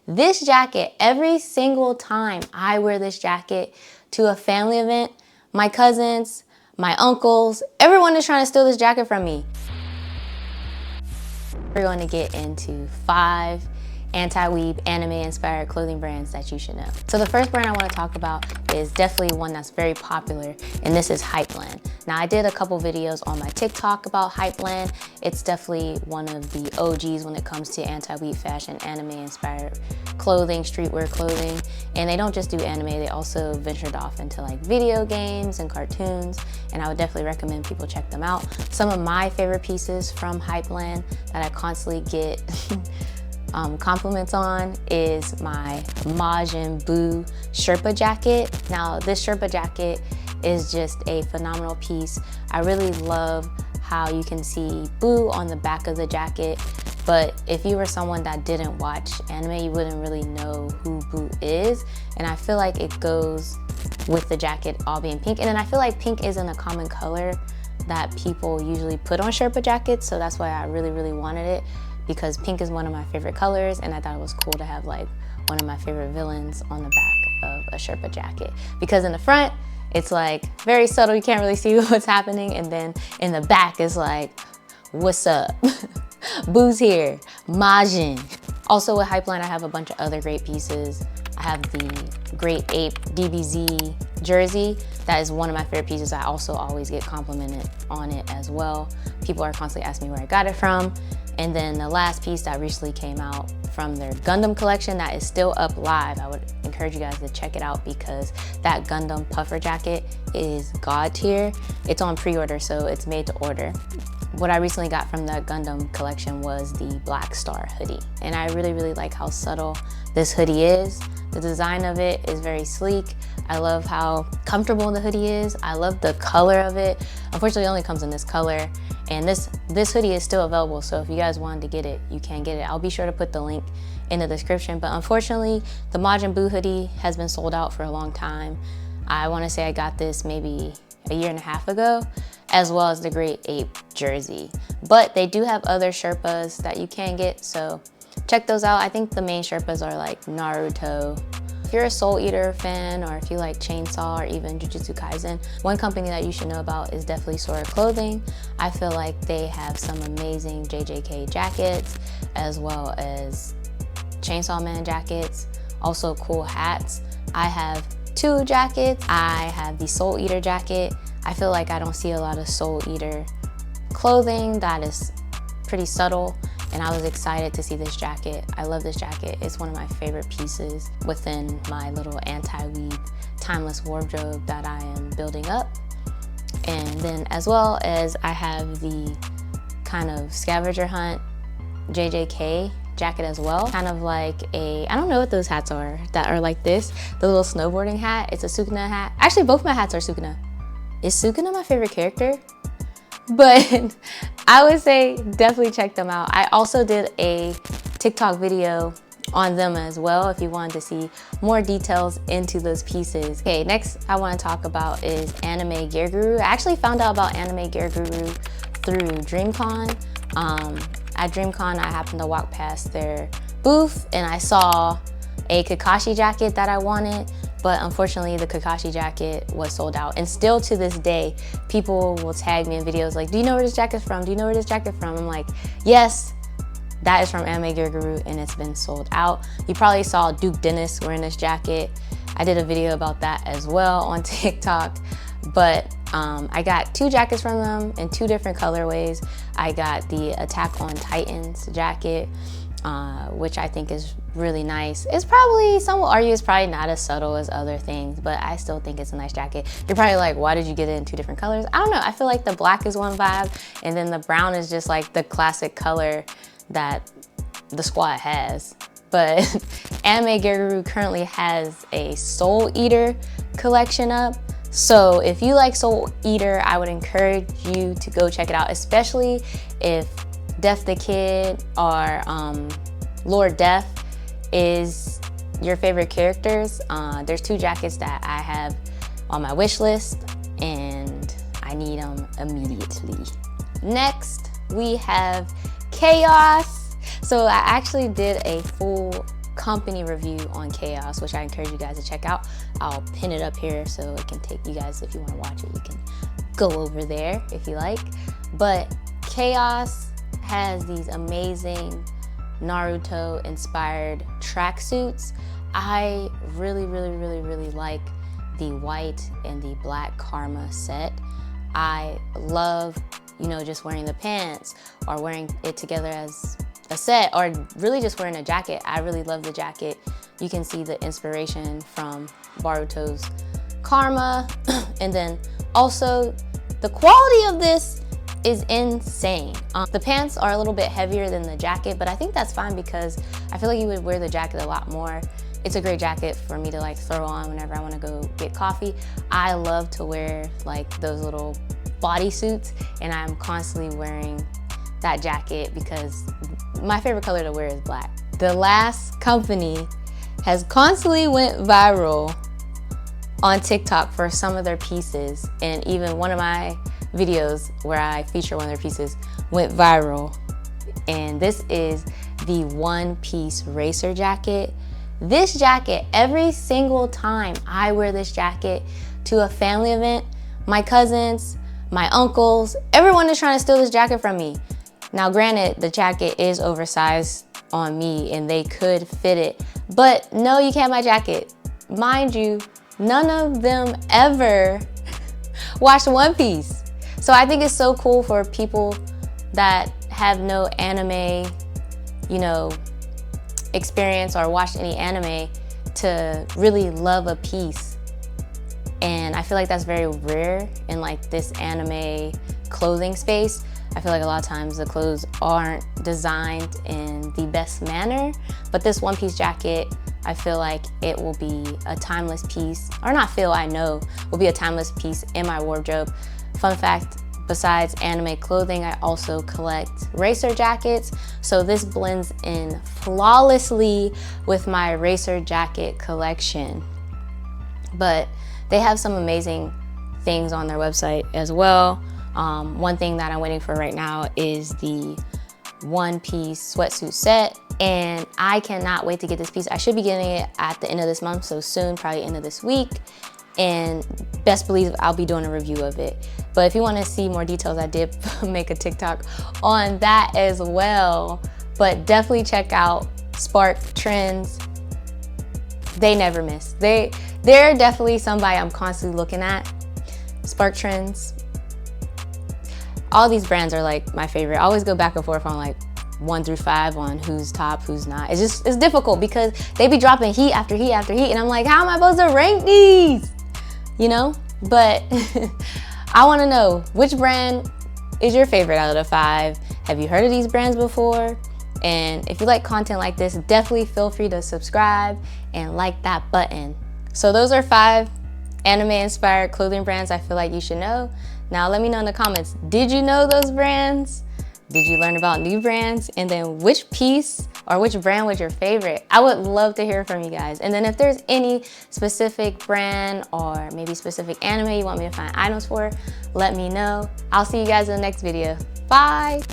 This jacket, every single time I wear this jacket to a family event, my cousins, my uncles, everyone is trying to steal this jacket from me. We're going to get into 5 anti-weeb anime-inspired clothing brands that you should know. So the first brand I want to talk about is definitely one that's very popular, and this is Hypland. Now, I did a couple videos on my TikTok about Hypland. It's definitely one of the OGs when it comes to anti-weeb fashion, anime-inspired clothing, streetwear clothing. And they don't just do anime, they also ventured off into like video games and cartoons, and I would definitely recommend people check them out. Some of my favorite pieces from Hypland that I constantly get compliments on is my Majin Buu Sherpa jacket. Now, this Sherpa jacket is just a phenomenal piece. I really love how you can see Buu on the back of the jacket, but if you were someone that didn't watch anime, you wouldn't really know who Buu is, and I feel like it goes with the jacket all being pink. And then I feel like pink isn't a common color that people usually put on Sherpa jackets, so that's why I really wanted it, because pink is one of my favorite colors, and I thought it was cool to have like one of my favorite villains on the back of a Sherpa jacket. Because in the front, it's like very subtle, you can't really see what's happening, and then in the back is like, what's up? Buu's here, Majin. Also with Hypland, I have a bunch of other great pieces. I have the Great Ape DBZ jersey. That is one of my favorite pieces. I also always get complimented on it as well. People are constantly asking me where I got it from. And then the last piece that recently came out from their Gundam collection that is still up live. I would encourage you guys to check it out because that Gundam puffer jacket is god tier. It's on pre-order, so it's made to order. What I recently got from the Gundam collection was the Black Star hoodie. And I really like how subtle this hoodie is. The design of it is very sleek. I love how comfortable the hoodie is. I love the color of it. Unfortunately, it only comes in this color. And this hoodie is still available, so if you guys wanted to get it, you can get it. I'll be sure to put the link in the description. But unfortunately, the Majin Buu hoodie has been sold out for a long time. I want to say I got this maybe a year and a half ago, as well as the Great Ape jersey. But they do have other Sherpas that you can get, so check those out. I think the main Sherpas are like Naruto. If you're a Soul Eater fan, or if you like Chainsaw or even Jujutsu Kaisen, one company that you should know about is definitely Sora Clothing. I feel like they have some amazing JJK jackets, as well as Chainsaw Man jackets, also cool hats. I have 2 jackets. I have the Soul Eater jacket. I feel like I don't see a lot of Soul Eater clothing that is pretty subtle, and I was excited to see this jacket. I love this jacket. It's one of my favorite pieces within my little anti-weeb timeless wardrobe that I am building up. And then as well as I have the kind of scavenger hunt JJK jacket as well. Kind of like a, I don't know what those hats are that are like this. The little snowboarding hat, it's a Sukuna hat. Actually, both my hats are Sukuna. Is Sukuna my favorite character? But I would say definitely check them out. I also did a TikTok video on them as well if you wanted to see more details into those pieces. Okay, next I want to talk about is Anime Gear Guru. I actually found out about Anime Gear Guru through DreamCon. At DreamCon, I happened to walk past their booth and I saw a Kakashi jacket that I wanted, but unfortunately the Kakashi jacket was sold out. And still to this day, people will tag me in videos like, do you know where this jacket's from? Do you know where this jacket's from? I'm like, yes, that is from Anime Gear Guru, and it's been sold out. You probably saw Duke Dennis wearing this jacket. I did a video about that as well on TikTok. But I got 2 jackets from them in 2 different colorways. I got the Attack on Titans jacket, which I think is really nice. It's probably, some will argue it's probably not as subtle as other things, but I still think it's a nice jacket. You're probably like, why did you get it in 2 different colors? I don't know, I feel like the black is one vibe, and then the brown is just like the classic color that the squad has. But Anime Gear Guru currently has a Soul Eater collection up. So if you like Soul Eater, I would encourage you to go check it out, especially if Death the Kid or Lord Death is your favorite characters. There's 2 jackets that I have on my wish list and I need them immediately. Next, we have Kayoz. So I actually did a full company review on Kayoz, which I encourage you guys to check out. I'll pin it up here so it can take you guys, if you want to watch it, you can go over there if you like. But Kayoz has these amazing Naruto inspired tracksuits. I really like the white and the black Karma set. I love, you know, just wearing the pants or wearing it together as a set, or really just wearing a jacket. I really love the jacket. You can see the inspiration from Boruto's Karma. And then also the quality of this is insane. The pants are a little bit heavier than the jacket, but I think that's fine because I feel like you would wear the jacket a lot more. It's a great jacket for me to like throw on whenever I want to go get coffee. I love to wear like those little bodysuits, and I'm constantly wearing that jacket because my favorite color to wear is black. The last company has constantly went viral on TikTok for some of their pieces, and even one of my videos where I feature one of their pieces went viral. And this is the one-piece racer jacket. This jacket, every single time I wear this jacket to a family event, my cousins, my uncles, everyone is trying to steal this jacket from me. Now granted, the jacket is oversized on me and they could fit it, but no, you can't have my jacket. Mind you, none of them ever watched One Piece. So I think it's so cool for people that have no anime, you know, experience or watched any anime to really love a piece. And I feel like that's very rare in like this anime clothing space. I feel like a lot of times the clothes aren't designed in the best manner, but this one-piece jacket, I feel like it will be a timeless piece, or not feel, I know, will be a timeless piece in my wardrobe. Fun fact, besides anime clothing, I also collect racer jackets, so this blends in flawlessly with my racer jacket collection. But they have some amazing things on their website as well. One thing that I'm waiting for right now is the one-piece sweatsuit set, and I cannot wait to get this piece. I should be getting it at the end of this month, so soon, probably end of this week. And best believe I'll be doing a review of it. But if you want to see more details, I did make a TikTok on that as well. But definitely check out Sparktrendz. They never miss. They're definitely somebody I'm constantly looking at. Sparktrendz. All these brands are like my favorite. I always go back and forth on like 1 through 5 on who's top, who's not. It's difficult because they be dropping heat after heat after heat, and I'm like, how am I supposed to rank these? You know? But I want to know, which brand is your favorite out of the 5? Have you heard of these brands before? And if you like content like this, definitely feel free to subscribe and like that button. So those are 5 anime-inspired clothing brands I feel like you should know. Now let me know in the comments, did you know those brands? Did you learn about new brands? And then which piece or which brand was your favorite? I would love to hear from you guys. And then if there's any specific brand or maybe specific anime you want me to find items for, let me know. I'll see you guys in the next video. Bye.